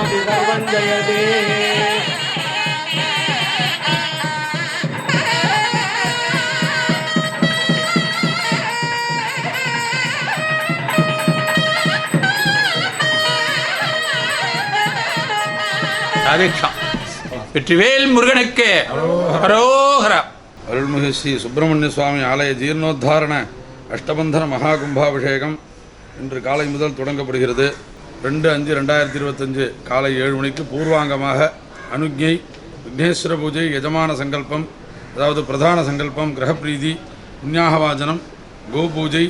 सर्वं जयते வெற்றிவேல் முருகனுக்கு அரோகரா. அருள்மிகு ஸ்ரீ சுப்பிரமணிய சுவாமி ஆலய ஜீர்ணோத்தாரண அஷ்டபந்தன மகாகும்பாபிஷேகம் இன்று காலை முதல் தொடங்கப்படுகிறது. 2/5/2025 காலை 7 மணிக்கு பூர்வாங்கமாக அனுஜை, விக்னேஸ்வர பூஜை, யஜமான சங்கல்பம், அதாவது பிரதான சங்கல்பம், கிரகப்பிரீதி, புண்ணியாகவாஜனம், கோபூஜை,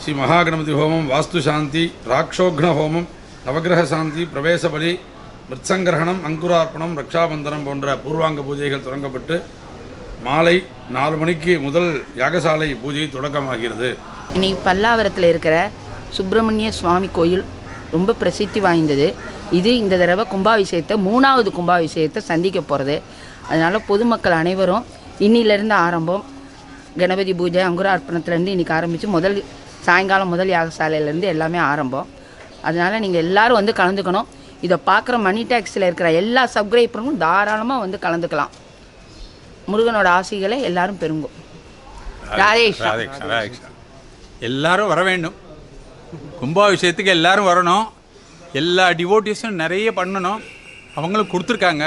ஸ்ரீ மகாகணபதி ஹோமம், வாஸ்து சாந்தி, ராட்சோக்ன ஹோமம், நவகிரக சாந்தி, பிரவேசபலி, மிருத்சங்கிரகணம், அங்குரார்ப்பணம், ரக்ஷாபந்தனம் போன்ற பூர்வாங்க பூஜைகள் தொடங்கப்பட்டு மாலை 4 மணிக்கு முதல் யாகசாலை பூஜை தொடக்கமாகிறது. இனி பல்லாவரத்தில் இருக்கிற சுப்பிரமணிய சுவாமி கோயில் ரொம்ப பிரசித்தி வாய்ந்தது. இது இந்த தடவை கும்பாபிஷேகத்தை 3வது கும்பாபிஷேகத்தை சந்திக்க போகிறது. அதனால் பொதுமக்கள் அனைவரும் இன்னிலிருந்து ஆரம்பம். கணபதி பூஜை, அங்குரார்ப்பணத்துலேருந்து இன்றைக்கி ஆரம்பித்து சாயங்காலம் முதல் யாகசாலையிலேருந்து எல்லாமே ஆரம்பம். அதனால் நீங்கள் எல்லோரும் வந்து கலந்துக்கணும். இதை பார்க்குற மணி டாக்ஸில் இருக்கிற எல்லா சப்ஸ்கிரைபரும் தாராளமாக வந்து கலந்துக்கலாம். முருகனோட ஆசைகளை எல்லாரும் பெருங்கும். எல்லாரும் வர வேண்டும். கும்பாபிஷேகத்துக்கு எல்லாரும் வரணும். எல்லா டிவோட்டிஸும் நிறைய பண்ணணும். அவங்களும் கொடுத்துருக்காங்க.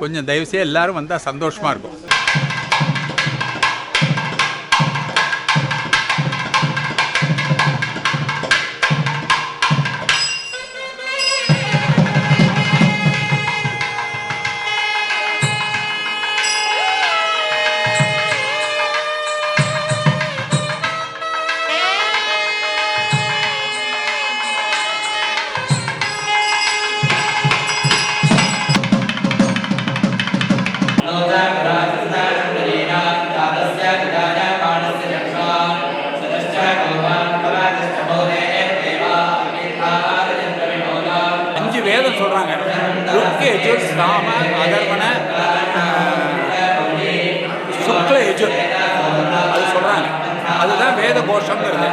கொஞ்சம் தயவுசெய்து எல்லாரும் வந்தால் சந்தோஷமாக இருக்கும். வேதம் சொல்கிறாங்க, ருக்க யஜுர் சாம அதர்வன சுக்ல யஜுர், அது சொல்கிறாங்க. அதுதான் வேத கோஷங்கிறது.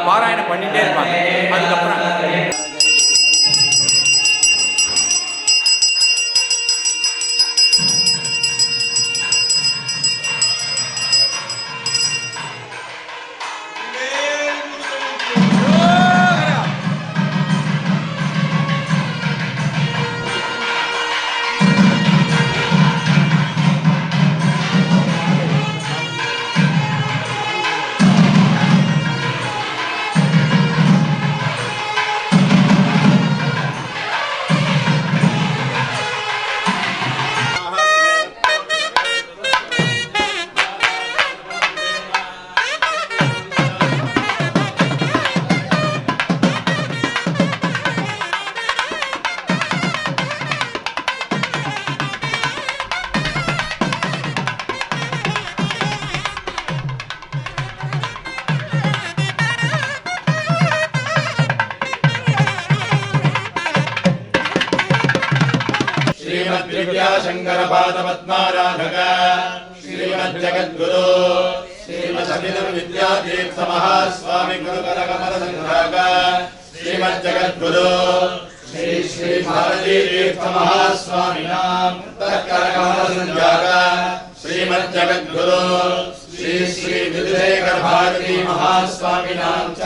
பாராயணம் பண்ணிகிட்டே இருப்பாங்க. அதுக்கப்புறம் शंकरपादपद्माराधक श्रीमज्जगद्गुरु श्रीमदभिनव विद्यातीर्थ महास्वामी गुरुकरकमल संघाक श्रीमज्जगद्गुरु श्री श्री भारती तीर्थ महास्वामी नाम तत्करकमल संघाक श्रीमज्जगद्गुरु श्री श्री विद्युदेकर भारती महास्वामी नाम च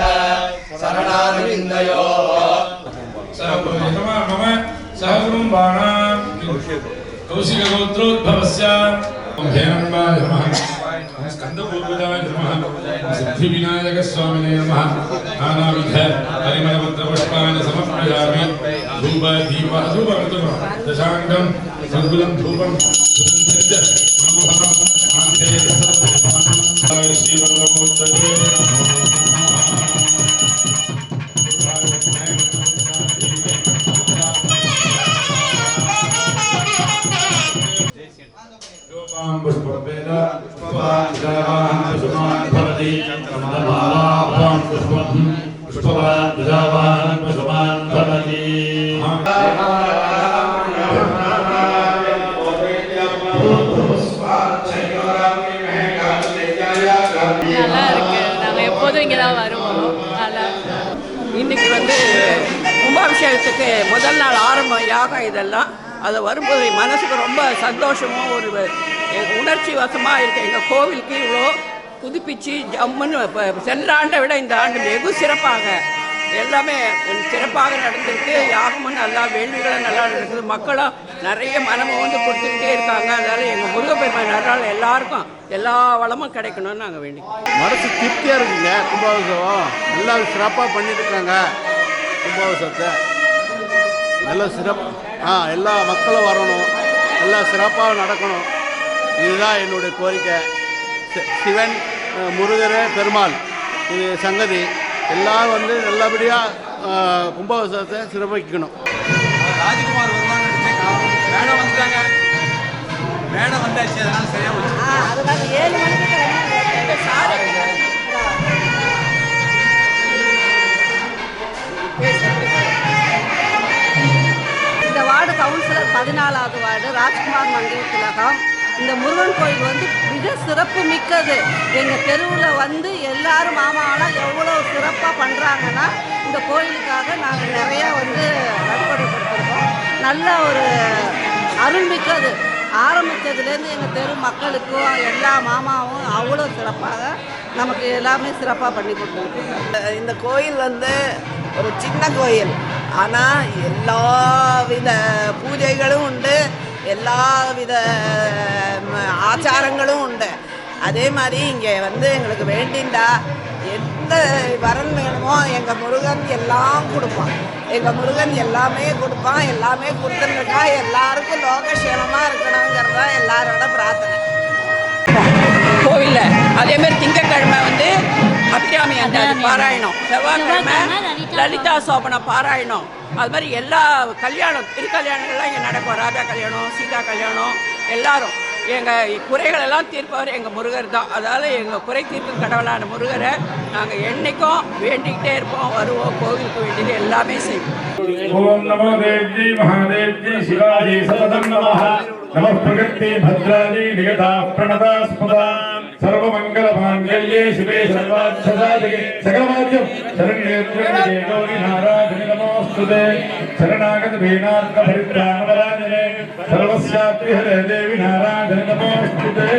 शरणारविंदयो सहकुटुंबाणां कौशिकगोत्रोद्भवस्य हेरम्बाय नमः, स्कन्दपूर्वजाय नमः, सिद्धिविनायकस्वामिने नमः। नानाविध परिमलपत्रपुष्पाणि समर्पयामि। धूपदीपधूपकृतं दशाङ्गं सद्गुलं धूपं सुगन्धश्च मनोहरं आन्ते श्रीवरदमोच्चते पुष्पवेदा पुष्पवान् पुष्पवान् भवति चन्द्रमावान् पुष्पं पुष्पवान् पुष्पवान् भवति நல்லா இருக்கு. நாங்கள் எப்போதும் இங்கே தான் வருவோம். நல்லா இன்னைக்கு வந்து கும்பாபிஷேகத்துக்கு முதல் நாள் ஆரம்பம் யாகம் இதெல்லாம் அது வரும்போது மனசுக்கு ரொம்ப சந்தோஷமும் ஒரு உணர்ச்சி வசமாக இருக்குது. எங்கள் கோவிலுக்கு இவ்வளோ புதுப்பிச்சு ஜம்முன்னு இப்போ சென்ற ஆண்டை விட இந்த ஆண்டு வெகு சிறப்பாக எல்லாமே சிறப்பாக நடந்திருக்கு. யாகமும் நல்லா, வேள்விகளும் நல்லா நடக்குது. மக்களும் நிறைய மனமும் வந்து கொடுத்துக்கிட்டே இருக்காங்க. அதனால் எங்கள் முருகப்பெருமான் நன்றால் எல்லாருக்கும் எல்லா வளமும் கிடைக்கணும்னு நாங்கள் வேண்டி மனசு திருப்தியாக இருக்குங்க. கும்பாபிஷேகம் நல்லா சிறப்பாக பண்ணிட்டுருக்காங்க. கும்பாபிஷேகத்தை நல்ல சிறப்பு எல்லா மக்களும் வரணும், எல்லாம் சிறப்பாக நடக்கணும். இதுதான் என்னுடைய கோரிக்கை. சிவன், முருகர், பெருமாள் இது சங்கதி எல்லாம் வந்து நல்லபடியாக கும்பாபிஷேகத்தை சிறப்பிக்கணும். ராஜ்குமார் வருவான்னு மேடம் வந்துட்டாங்க. மேடம் வந்தாச்சு, அதனால சரியா போச்சு. அதனால 7 மணிக்கு சாரி இந்த வார்டு கவுன்சிலர் 14வது வார்டு ராஜ்குமார் மங்கை திலகம். இந்த முருகன் கோயில் வந்து மிக சிறப்பு மிக்கது. எங்கள் தெருவில் வந்து எல்லாரும் மாமாவெல்லாம் எவ்வளோ சிறப்பாக பண்ணுறாங்கன்னா இந்த கோயிலுக்காக நாங்கள் நிறையா வந்து நடைமுறை கொடுத்துருக்கோம். நல்ல ஒரு அருள்மிக்கது. ஆரம்பித்ததுலேருந்து எங்கள் தெரு மக்களுக்கும் எல்லா மாமாவும் அவ்வளோ சிறப்பாக நமக்கு எல்லாமே சிறப்பாக பண்ணி கொடுத்துருக்கோம். இந்த கோயில் வந்து ஒரு சின்ன கோயில், ஆனால் எல்லா வித பூஜைகளும் உண்டு, எல்லா வித ஆச்சாரங்களும் உண்டு. அதே மாதிரி இங்கே வந்து எங்களுக்கு வேண்டிண்டா எந்த வரன் வேணுமோ எங்கள் முருகன் எல்லாம் கொடுப்பான். எங்கள் முருகன் எல்லாமே கொடுப்பான். எல்லாமே கொடுத்துருக்கா எல்லாருக்கும் லோகக்ஷேமமாக இருக்கணுங்கிறது தான் எல்லாரோட பிரார்த்தனை. கோவிலில் அதேமாதிரி திங்கட்கிழமை வந்து அபிராமி அந்த பாராயணம், செவ்வாய்க்கிழமை லலிதா சோபன பாராயணம், அது மாதிரி எல்லா கல்யாணம் திருக்கல்யாணங்கள்லாம் இங்கே நடக்கும். ராஜா கல்யாணம், சீதா கல்யாணம், எல்லாரும் எங்கள் குறைகளெல்லாம் தீர்ப்பவர் எங்கள் முருகர் தான். அதாவது எங்கள் குறை தீர்க்கும் கடவுளான முருகரை நாங்கள் என்றைக்கும் வேண்டிக்கிட்டே இருப்போம், வருவோம். கோவிலுக்கு வேண்டியது எல்லாமே செய்வோம். ஓம் நமோ தேவ்ஜி மகாதேவ்ஜி சிவாஜி சததம் நமः. நமः பிரகத்தி பத்ராஜி நிகதா பிரணதா ஸ்மதா சர்வமங்கல மாங்கல்யே சிவே சர்வார்த்தசாதிகே சகலமாத்யம் சரண்யே த்ர்யம்பகே கௌரி நாராயணி நமோஸ்துதே. சரணாகத வீணார்த்த பரித்ராணவராஜனே சர்வஸ்யாத்ரி ஹரே தேவி நாராயணி நமோஸ்துதே.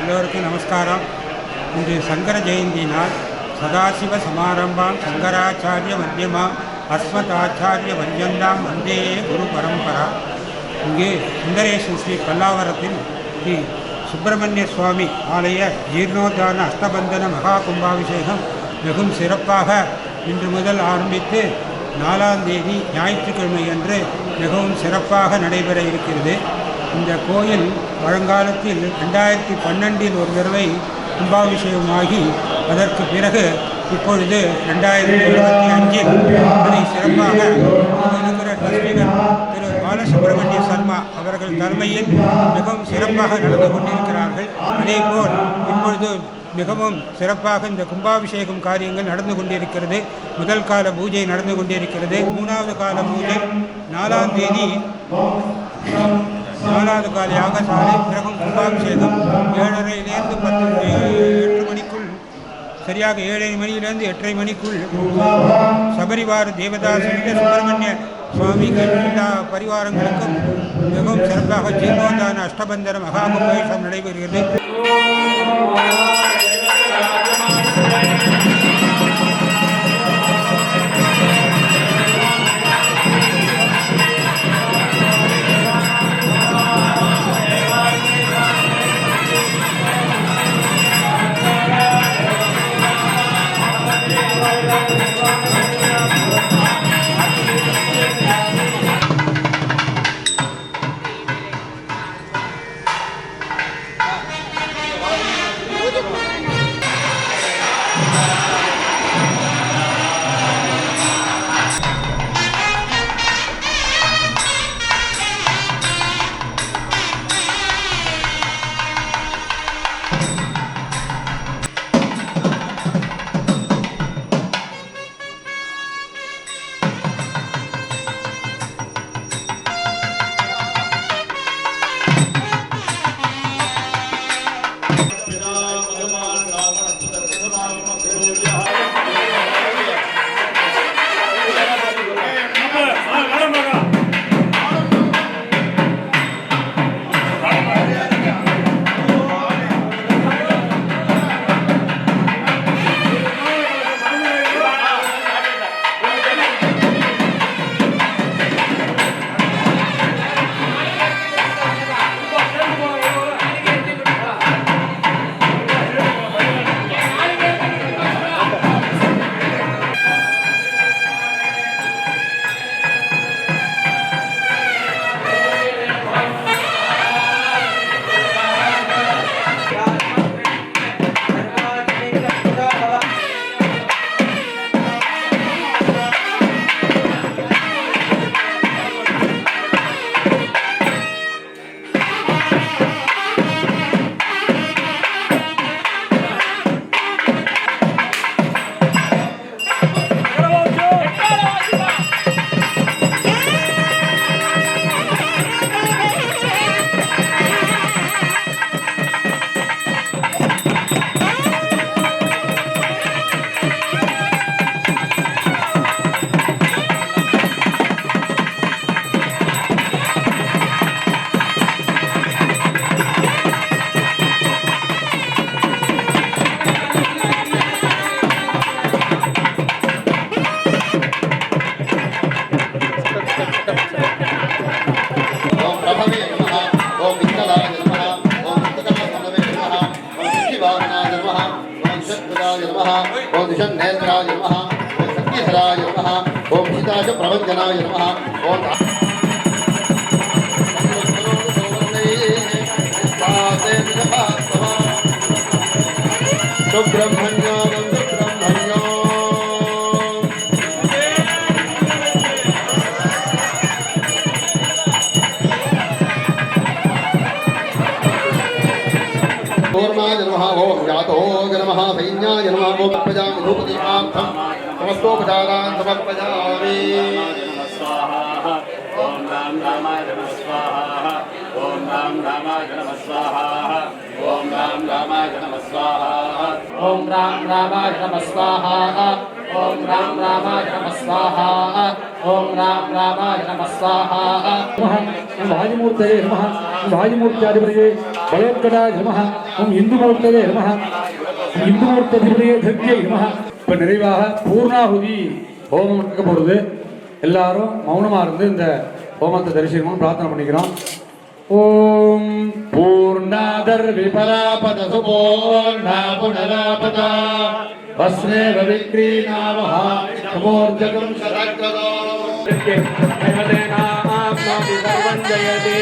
எல்லோருக்கும் நமஸ்காரம். இன்று சங்கர ஜெயந்தி நாள். சதாசிவ சமாரம்பாம் சங்கராச்சாரிய மத்தியமாம் அஸ்மதாச்சாரிய பர்யந்தாம் வந்தே குரு பரம்பரா. இங்கே சுந்தரேஸ்வர ஸ்ரீ பல்லாவரத்தில் ஸ்ரீ சுப்பிரமணிய சுவாமி ஆலய ஜீர்ணோத்தாரண அஷ்டபந்தன மகா கும்பாபிஷேகம் மிகவும் சிறப்பாக இன்று முதல் ஆரம்பித்து 4ஆம் தேதி ஞாயிற்றுக்கிழமை அன்று மிகவும் சிறப்பாக நடைபெற இருக்கிறது. இந்த கோயில் பழங்காலத்தில் 2012 ஒரு தடவை கும்பாபிஷேகமாகி அதற்கு பிறகு இப்பொழுது 2025 அதை சிறப்பாக இருக்கிற ட்ரஸ்டிகள் திரு பாலசுப்ரமணிய சர்மா அவர்கள் தலைமையில் மிகவும் சிறப்பாக நடந்து கொண்டிருக்கிறார்கள். அதேபோல் இப்பொழுது மிகவும் சிறப்பாக இந்த கும்பாபிஷேகம் காரியங்கள் நடந்து கொண்டிருக்கிறது. முதல் கால பூஜை நடந்து கொண்டிருக்கிறது. 3வது கால பூஜை 4ஆம் தேதி 4வது கால யாகசாலை, பிறகும் கும்பாபிஷேகம் 7:30லேருந்து 8 மணிக்குள், சரியாக 7:30 மணியிலிருந்து 8:30 மணிக்குள் சபரிவார தேவதாச சுப்பிரமணிய சுவாமிகள் எல்லா பரிவாரங்களுக்கும் மிகவும் சிறப்பாக ஜீர்ணோத்தான அஷ்டபந்தன மகாகும்பேஷம் நடைபெறுகிறது. ओम दिशन्नेत्राय नमः ओम शक्तिधराय नमः ओम सीताश प्रभंजनाय नमः ओम सुब्रह्मण्यानं सुब्रह्मण्यो पूर्णाय नमः ओम जातोय नमः सैन्याय नमः ओम प्रजां धूपदीपार्थं समस्तोपचारान् समर्पयामि ओम राम रामाय नमः स्वाहा ओम राम रामाय नमः स्वाहा ओम राम रामाय नमः स्वाहा ओम राम रामाय नमः स्वाहा ओम राम रामाय नमः स्वाहा ओम राम रामाय नमः स्वाहा भाजिमूर्तये नमः भाजिमूर्त्याधिपतये बलोत्कटाय नमः ओम इन्दुमूर्तये नमः इन्दुमूर्ताधिपतये धर्त्यै नमः இப்போ நிறைவாக பூர்ணாகுதி ஹோமம் நடக்க போகிறது. எல்லாரும் மௌனமாக இருந்து இந்த ஹோமத்தை தரிசிக்கணும்னு பிரார்த்தனை பண்ணிக்கிறோம். ஓம் பூர்ணாதர் விபராபத சுபோர்ணா புனராபதா வஸ்னேவ விக்ரீணாவஹ சமோர்ஜகம் சதக்கதோ நைவதேனா ஆப்னோதி சர்வம் ஜயதே